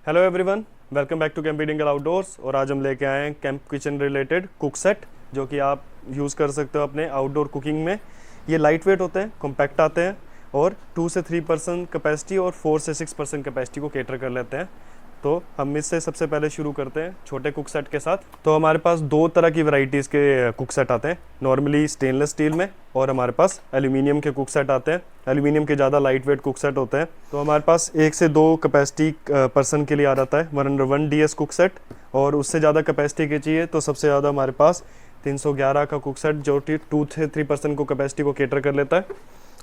Hello everyone, welcome back to Camp Indian Outdoors. और आज हम लेके आए हैं camp kitchen related cook set, जो कि आप यूज़ कर सकते हो अपने आउटडोर कुकिंग में। ये लाइट वेट होते हैं, कॉम्पैक्ट आते हैं और 2 से 3% कैपेसिटी और 4 से 6% कैपेसिटी को कैटर कर लेते हैं। तो हम इससे सबसे पहले शुरू करते हैं छोटे कुक सेट के साथ। तो हमारे पास दो तरह की वैरायटीज़ के कुक सेट आते हैं, नॉर्मली स्टेनलेस स्टील में, और हमारे पास एल्यूमिनियम के कुक सेट आते हैं। एल्यूमिनियम के ज़्यादा लाइट वेट कुक सेट होते हैं। तो हमारे पास 1 से 2 कैपेसिटी पर्सन के लिए आ जाता है 101 DS कुक सेट, और उससे ज़्यादा कैपेसिटी के चाहिए तो सबसे ज़्यादा हमारे पास 311 का कुक सेट, जो 2 से 3% को कैपेसिटी को कैटर कर लेता है।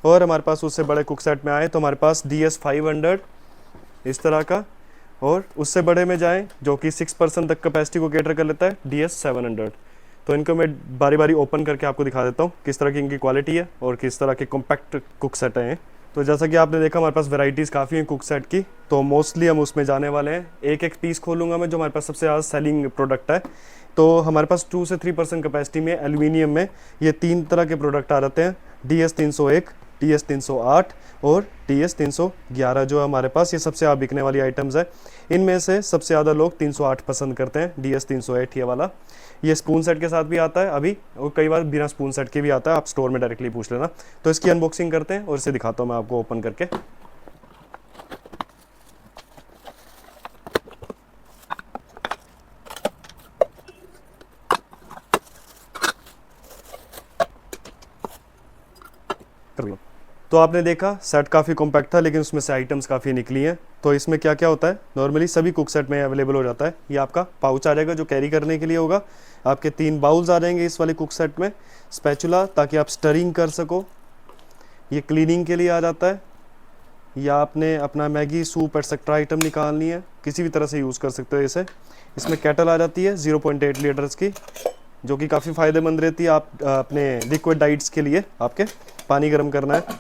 और हमारे पास उससे बड़े कुक सेट में आए तो हमारे पास DS 500 इस तरह का, और उससे बड़े में जाएं जो कि 6% तक कैपेसिटी को कैटर कर लेता है, DS 700। तो इनको मैं बारी बारी ओपन करके आपको दिखा देता हूँ किस तरह की इनकी क्वालिटी है और किस तरह के कॉम्पैक्ट कुक सेट हैं। तो जैसा कि आपने देखा हमारे पास वैरायटीज़ काफ़ी हैं कुक सेट की, तो मोस्टली हम उसमें जाने वाले हैं। एक एक पीस खोलूँगा मैं जो हमारे पास सबसे ज़्यादा सेलिंग प्रोडक्ट है। तो हमारे पास 2 से 3% कैपेसिटी में एल्यूमिनियम में ये 3 तरह के प्रोडक्ट आ जाते हैं, DS 301, DS 308 और DS 311, जो हमारे पास ये सबसे ज़्यादा बिकने वाली आइटम्स है। इनमें से सबसे ज़्यादा लोग 308 पसंद करते हैं, DS 308 ये वाला। ये स्पून सेट के साथ भी आता है अभी, और कई बार बिना स्पून सेट के भी आता है, आप स्टोर में डायरेक्टली पूछ लेना। तो इसकी अनबॉक्सिंग करते हैं और इसे दिखाता हूँ मैं आपको ओपन करके। कर लो। तो आपने देखा सेट काफ़ी कॉम्पैक्ट था, लेकिन उसमें से आइटम्स काफ़ी निकली हैं। तो इसमें क्या क्या होता है, नॉर्मली सभी कुक सेट में अवेलेबल हो जाता है। ये आपका पाउच आ जाएगा जो कैरी करने के लिए होगा। आपके 3 बाउल्स आ जाएंगे इस वाले कुक सेट में, स्पैचुला ताकि आप स्टरिंग कर सको, ये क्लीनिंग के लिए आ जाता है, या आपने अपना मैगी सूप एक्सेट्रा आइटम निकालनी है, किसी भी तरह से यूज़ कर सकते हो इसे। इसमें केटल आ जाती है 0.8 लीटर्स की, जो कि काफ़ी फ़ायदेमंद रहती है आप अपने लिक्विड डाइट्स के लिए। आपके पानी गर्म करना है।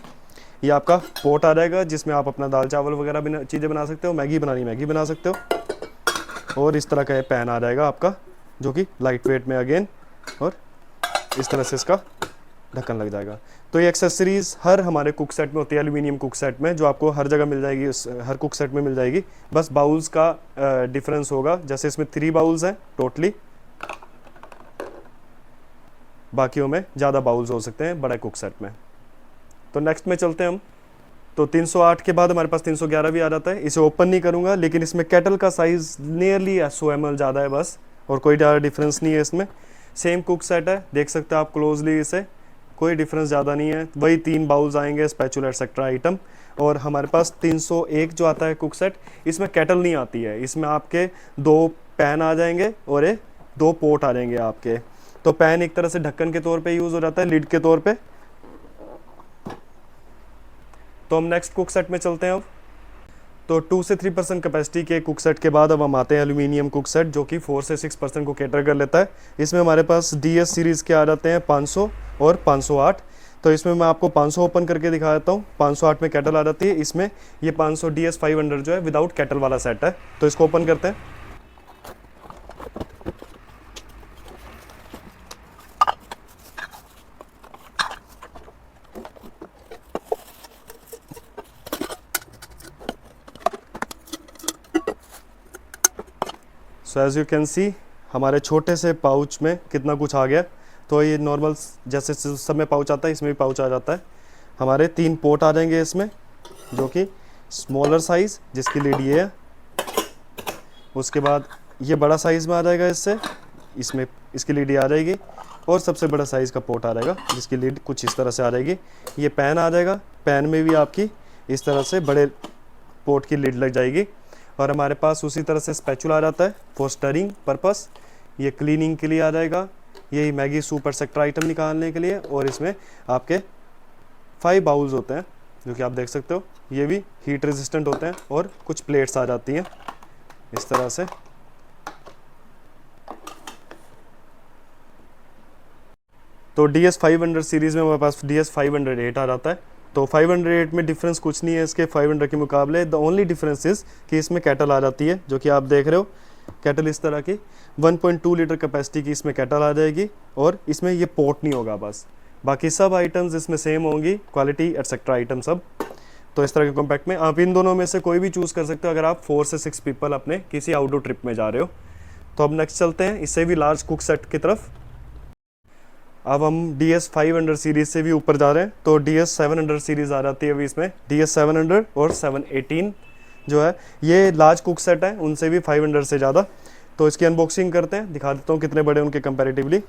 ये आपका पोट आ जाएगा जिसमें आप अपना दाल चावल वगैरह भी चीज़ें बना सकते हो, मैगी बनानी मैगी बना सकते हो। और इस तरह का ये पैन आ जाएगा आपका, जो कि लाइट वेट में अगेन, और इस तरह से इसका ढक्कन लग जाएगा। तो ये एक्सेसरीज हर हमारे कुक सेट में होती है, एल्यूमिनियम कुक सेट में, जो आपको हर जगह मिल जाएगी, हर कुक सेट में मिल जाएगी। बस बाउल्स का डिफरेंस होगा, जैसे इसमें 3 बाउल्स हैं टोटली, बाकियों में ज़्यादा बाउल्स हो सकते हैं बड़े कुक सेट में। तो नेक्स्ट में चलते हैं हम। तो 308 के बाद हमारे पास 311 भी आ जाता है। इसे ओपन नहीं करूंगा, लेकिन इसमें केटल का साइज़ नियरली 100 ml ज़्यादा है बस, और कोई ज़्यादा डिफरेंस नहीं है इसमें। सेम कुक सेट है, देख सकते हो आप क्लोजली इसे, कोई डिफरेंस ज़्यादा नहीं है। वही 3 बाउल्स आएंगे, स्पैचुला एक्सेट्रा आइटम। और हमारे पास 301 जो आता है कुक सेट, इसमें केटल नहीं आती है, इसमें आपके 2 पैन आ जाएंगे और 2 पोट आ जाएंगे आपके। तो पैन एक तरह से ढक्कन के तौर पे यूज़ हो जाता है, लिड के तौर पे। तो हम नेक्स्ट कुक सेट में चलते हैं अब। तो 2 से 3% कैपेसिटी के कुक सेट के बाद अब हम आते हैं एल्यूमिनियम कुक सेट, जो कि 4 से 6% को कैटर कर लेता है। इसमें हमारे पास DS सीरीज़ के आ जाते हैं 500 और 508। तो इसमें मैं आपको 500 ओपन करके दिखा देता हूँ। 508 में कैटल आ जाती है। इसमें ये 500 DS 500 जो है विदाउट कैटल वाला सेट है। तो इसको ओपन करते हैं। So as you can see हमारे छोटे से पाउच में कितना कुछ आ गया। तो ये नॉर्मल जैसे सब में पाउच आता है, इसमें भी पाउच आ जाता है। हमारे 3 पोट आ जाएंगे इसमें, जो कि स्मॉलर साइज़ जिसकी लीड ये है। उसके बाद ये बड़ा साइज़ में आ जाएगा इससे, इसमें इसकी लीड ये आ जाएगी। और सबसे बड़ा साइज़ का पोट आ जाएगा जिसकी लीड कुछ इस तरह से आ जाएगी। ये पैन आ जाएगा, पैन में भी आपकी इस तरह से बड़े पोट की लीड लग जाएगी। और हमारे पास उसी तरह से स्पैचुला आ जाता है फॉर स्टरिंग पर्पस, ये क्लीनिंग के लिए आ जाएगा, यही मैगी सूप एक्सेट्रा आइटम निकालने के लिए। और इसमें आपके 5 बाउल्स होते हैं, जो कि आप देख सकते हो, ये भी हीट रेजिस्टेंट होते हैं। और कुछ प्लेट्स आ जाती हैं इस तरह से। तो DS 500 सीरीज़ में हमारे पास DS 508 आ जाता है। तो 508 में डिफरेंस कुछ नहीं है इसके 500 के मुकाबले। द ओनली डिफरेंस इज़ कि इसमें कैटल आ जाती है, जो कि आप देख रहे हो। कैटल इस तरह की 1.2 लीटर कैपेसिटी की इसमें कैटल आ जाएगी, और इसमें ये पोर्ट नहीं होगा बस। बाकी सब आइटम्स इसमें सेम होंगी, क्वालिटी एटसेट्रा आइटम सब। तो इस तरह के कॉम्पैक्ट में आप इन दोनों में से कोई भी चूज़ कर सकते हो अगर आप 4 से 6 पीपल अपने किसी आउटडोर ट्रिप में जा रहे हो। तो अब नेक्स्ट चलते हैं इससे भी लार्ज कुक सेट की तरफ। अब हम DS500 सीरीज से भी ऊपर जा रहे हैं, तो DS700 सीरीज आ जाती है अभी इसमें। DS700 और 718 जो है ये लार्ज कुक सेट है, उनसे भी 500 से ज़्यादा। तो इसकी अनबॉक्सिंग करते हैं, दिखा देता हूँ कितने बड़े उनके कंपैरेटिवली।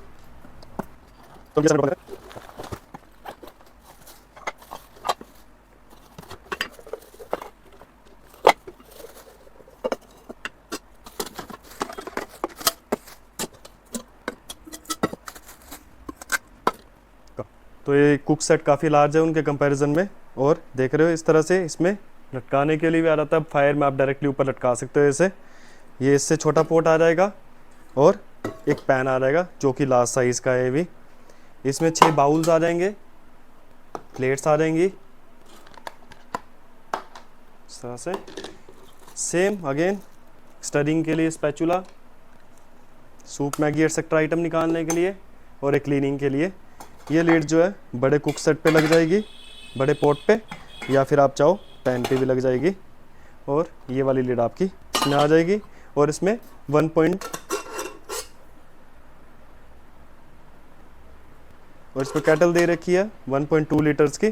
तो ये कुक सेट काफ़ी लार्ज है उनके कंपैरिजन में। और देख रहे हो इस तरह से इसमें लटकाने के लिए भी आ रहा था, फायर में आप डायरेक्टली ऊपर लटका सकते हो ऐसे। ये इससे छोटा पोट आ जाएगा और एक पैन आ जाएगा जो कि लार्ज साइज़ का है। ये भी इसमें 6 बाउल्स आ जाएंगे, प्लेट्स आ जाएंगी इस तरह से। सेम अगेन स्टरिंग के लिए spatula, soup Maggi etcetera item निकालने के लिए और एक क्लीनिंग के लिए। ये लीड जो है बड़े कुक सेट पे लग जाएगी, बड़े पॉट पे, या फिर आप चाहो पैन पे भी लग जाएगी। और ये वाली लीड आपकी इसमें आ जाएगी और इसमें 1 पॉइंट और इस पर कैटल दे रखी है 1.2 लीटर्स की।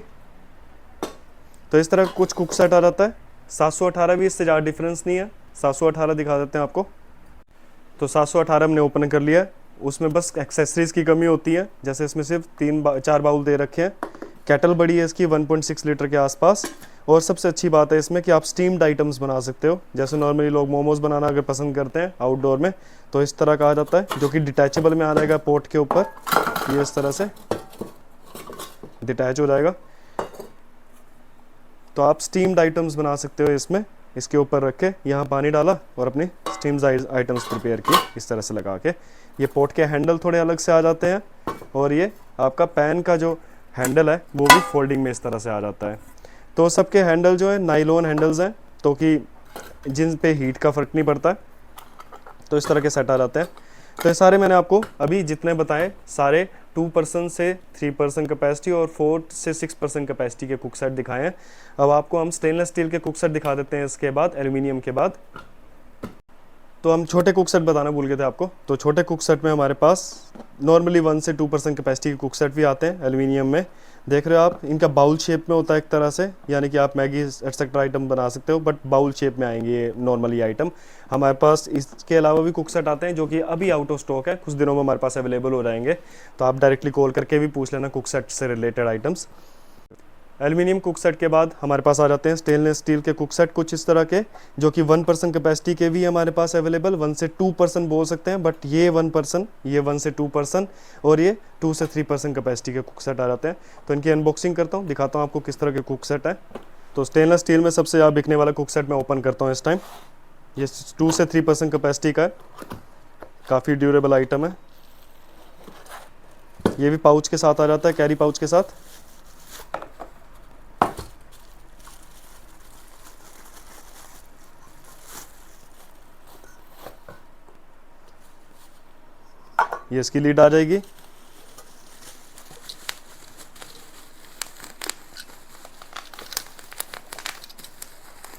तो इस तरह कुछ कुक सेट आ जाता है। 718 भी इससे ज़्यादा डिफरेंस नहीं है। 718 दिखा देते हैं आपको। तो 718 हमने ओपन कर लिया है, उसमें बस एक्सेसरीज़ की कमी होती है। जैसे इसमें सिर्फ 4 बाउल दे रखे हैं। कैटल बड़ी है इसकी 1.6 लीटर के आसपास। और सबसे अच्छी बात है इसमें कि आप स्टीम्ड आइटम्स बना सकते हो। जैसे नॉर्मली लोग मोमोज बनाना अगर पसंद करते हैं आउटडोर में, तो इस तरह का आ जाता है जो कि डिटैचेबल में आ जाएगा पोट के ऊपर। ये इस तरह से डिटैच हो जाएगा, तो आप स्टीम्ड आइटम्स बना सकते हो इसमें। इसके ऊपर रख के यहाँ पानी डाला और अपनी स्टीम्स आइटम्स प्रिपेयर की इस तरह से लगा के। ये पोट के हैंडल थोड़े अलग से आ जाते हैं और ये आपका पैन का जो हैंडल है वो भी फोल्डिंग में इस तरह से आ जाता है। तो सबके हैंडल जो है नाइलॉन हैंडल्स हैं, तो कि जिन पे हीट का फ़र्क नहीं पड़ता है। तो इस तरह के सेट आ जाते हैं। तो ये सारे मैंने आपको अभी जितने बताए सारे 2% से 3% कैपेसिटी और 4 से 6% कैपेसिटी के कुक सेट दिखाए हैं। अब आपको हम स्टेनलेस स्टील के कुक सेट दिखा देते हैं इसके बाद, एल्युमिनियम के बाद। तो हम छोटे कुक सेट बताना भूल गए थे आपको। तो छोटे कुक सेट में हमारे पास नॉर्मली 1 से 2% कैपेसिटी के कुक सेट भी आते हैं एल्युमिनियम में। देख रहे हो आप, इनका बाउल शेप में होता है एक तरह से, यानी कि आप मैगी एक्सेट्रा आइटम बना सकते हो, बट बाउल शेप में आएंगे ये नॉर्मली आइटम। हमारे पास इसके अलावा भी कुक सेट आते हैं जो कि अभी आउट ऑफ स्टॉक है, कुछ दिनों में हमारे पास अवेलेबल हो जाएंगे। तो आप डायरेक्टली कॉल करके भी पूछ लेना कुक सेट से related items. Aluminium cook set के बाद हमारे पास आ जाते हैं स्टेनलेस स्टील के कुक सेट कुछ इस तरह के, जो कि 1% कैपेसिटी के भी हमारे पास अवेलेबल, 1 से 2% बोल सकते हैं, बट ये 1%, ये 1 से 2% और ये 2 से 3% कैपेसिटी के कुक सेट आ जाते हैं। तो इनकी अनबॉक्सिंग करता हूँ, दिखाता हूँ आपको किस तरह के कुक सेट है। तो स्टेनलेस स्टील में सबसे ज़्यादा बिकने वाला कुक सेट मैं ओपन करता हूँ इस टाइम। ये 2 से 3% कैपेसिटी का है, काफ़ी ड्यूरेबल आइटम है। ये भी पाउच के साथ आ जाता है, कैरी पाउच के साथ। ये इसकी लीड आ जाएगी।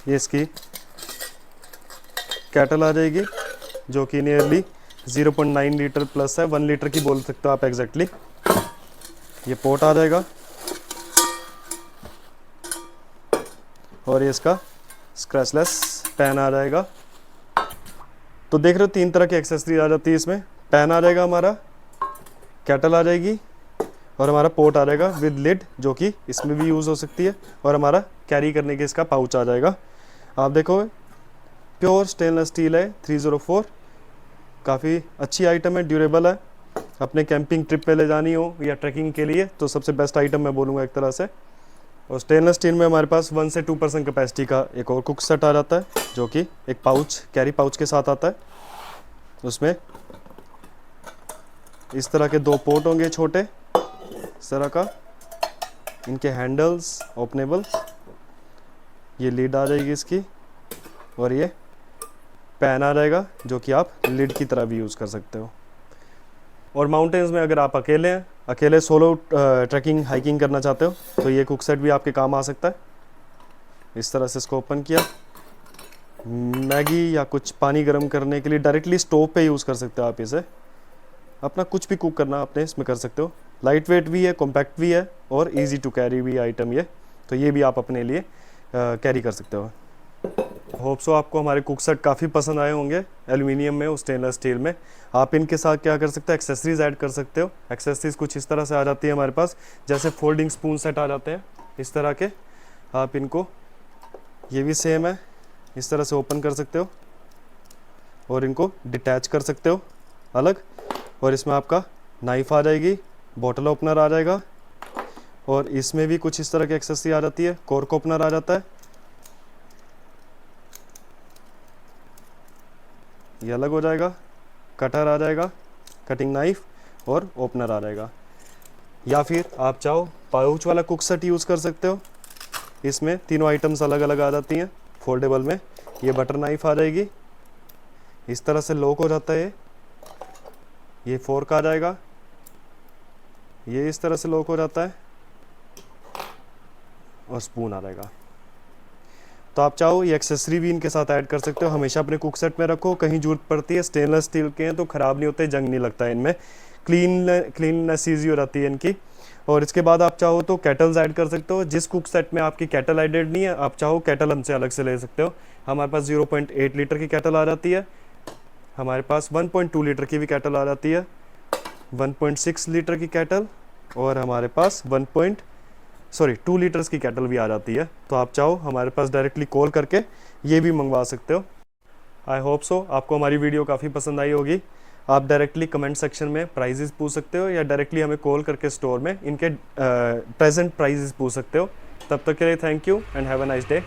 ये इसकी कैटल आ जाएगी जो कि नियरली 0.9 लीटर प्लस है, 1 लीटर की बोल सकते हो आप एग्जैक्टली। ये पोट आ जाएगा और ये इसका स्क्रैचलेस पैन आ जाएगा। तो देख रहे हो 3 तरह की एक्सेसरी आ जाती है इसमें। पैन आ जाएगा हमारा, कैटल आ जाएगी और हमारा पोट आ जाएगा विद लिड, जो कि इसमें भी यूज़ हो सकती है, और हमारा कैरी करने के इसका पाउच आ जाएगा। आप देखो प्योर स्टेनलेस स्टील है 304, काफ़ी अच्छी आइटम है, ड्यूरेबल है। अपने कैंपिंग ट्रिप पे ले जानी हो या ट्रैकिंग के लिए तो सबसे बेस्ट आइटम मैं बोलूँगा एक तरह से। और स्टेनलेस स्टील में हमारे पास 1 से 2% कैपेसिटी का एक और कुक सेट आ जाता है, जो कि एक पाउच, कैरी पाउच के साथ आता है। उसमें इस तरह के 2 पोर्ट होंगे छोटे इस तरह का, इनके हैंडल्स ओपनेबल। ये लीड आ जाएगी इसकी और ये पैन आ जाएगा जो कि आप लीड की तरह भी यूज़ कर सकते हो। और माउंटेन्स में अगर आप अकेले हैं, अकेले सोलो ट्रैकिंग हाइकिंग करना चाहते हो, तो ये कुक सेट भी आपके काम आ सकता है। इस तरह से इसको ओपन किया। मैगी या कुछ पानी गर्म करने के लिए डायरेक्टली स्टोव पे यूज़ कर सकते हो आप इसे। अपना कुछ भी कुक करना आपने इसमें कर सकते हो। लाइट वेट भी है, कॉम्पैक्ट भी है और इजी टू कैरी भी आइटम ये, तो ये भी आप अपने लिए कैरी कर सकते हो। होप सो आपको हमारे कुक सेट काफ़ी पसंद आए होंगे, एल्यूमिनियम में और स्टेनलेस स्टील में। आप इनके साथ क्या कर सकते हो, एक्सेसरीज ऐड कर सकते हो। एक्सेसरीज कुछ इस तरह से आ जाती है हमारे पास, जैसे फोल्डिंग स्पून सेट आ जाते हैं इस तरह के। आप इनको, ये भी सेम है, इस तरह से ओपन कर सकते हो और इनको डिटैच कर सकते हो अलग। और इसमें आपका नाइफ आ जाएगी, बॉटल ओपनर आ जाएगा और इसमें भी कुछ इस तरह की एक्सेसरी आ जाती है। कॉर्क ओपनर आ जाता है, ये अलग हो जाएगा। कटर आ जाएगा, कटिंग नाइफ और ओपनर आ जाएगा। या फिर आप चाहो पाउच वाला कुक सेट यूज़ कर सकते हो। इसमें तीनों आइटम्स अलग अलग आ जाती हैं फोल्डेबल में। ये बटर नाइफ आ जाएगी, इस तरह से लॉक हो जाता है। ये फोर्क आ जाएगा, ये इस तरह से लॉक हो जाता है और स्पून आ जाएगा। तो आप चाहो ये एक्सेसरी भी इनके साथ ऐड कर सकते हो। हमेशा अपने कुक सेट में रखो, कहीं जरूरत पड़ती है। स्टेनलेस स्टील के हैं तो ख़राब नहीं होते, जंग नहीं लगता है इनमें। क्लीननेस ईजी हो जाती है इनकी। और इसके बाद आप चाहो तो केटल्स ऐड कर सकते हो। जिस कुक सेट में आपकी केटल एडेड नहीं है, आप चाहो केटल हमसे अलग से ले सकते हो। हमारे पास 0.8 लीटर की केटल आ जाती है, हमारे पास 1.2 लीटर की भी केटल आ जाती है, 1.6 लीटर की केटल, और हमारे पास 2 लीटर्स की केटल भी आ जाती है। तो आप चाहो हमारे पास डायरेक्टली कॉल करके ये भी मंगवा सकते हो। आई होप सो आपको हमारी वीडियो काफ़ी पसंद आई होगी। आप डायरेक्टली कमेंट सेक्शन में प्राइजेस पूछ सकते हो या डायरेक्टली हमें कॉल करके स्टोर में इनके प्रेजेंट प्राइजेस पूछ सकते हो। तब तक के लिए thank you and have a nice day.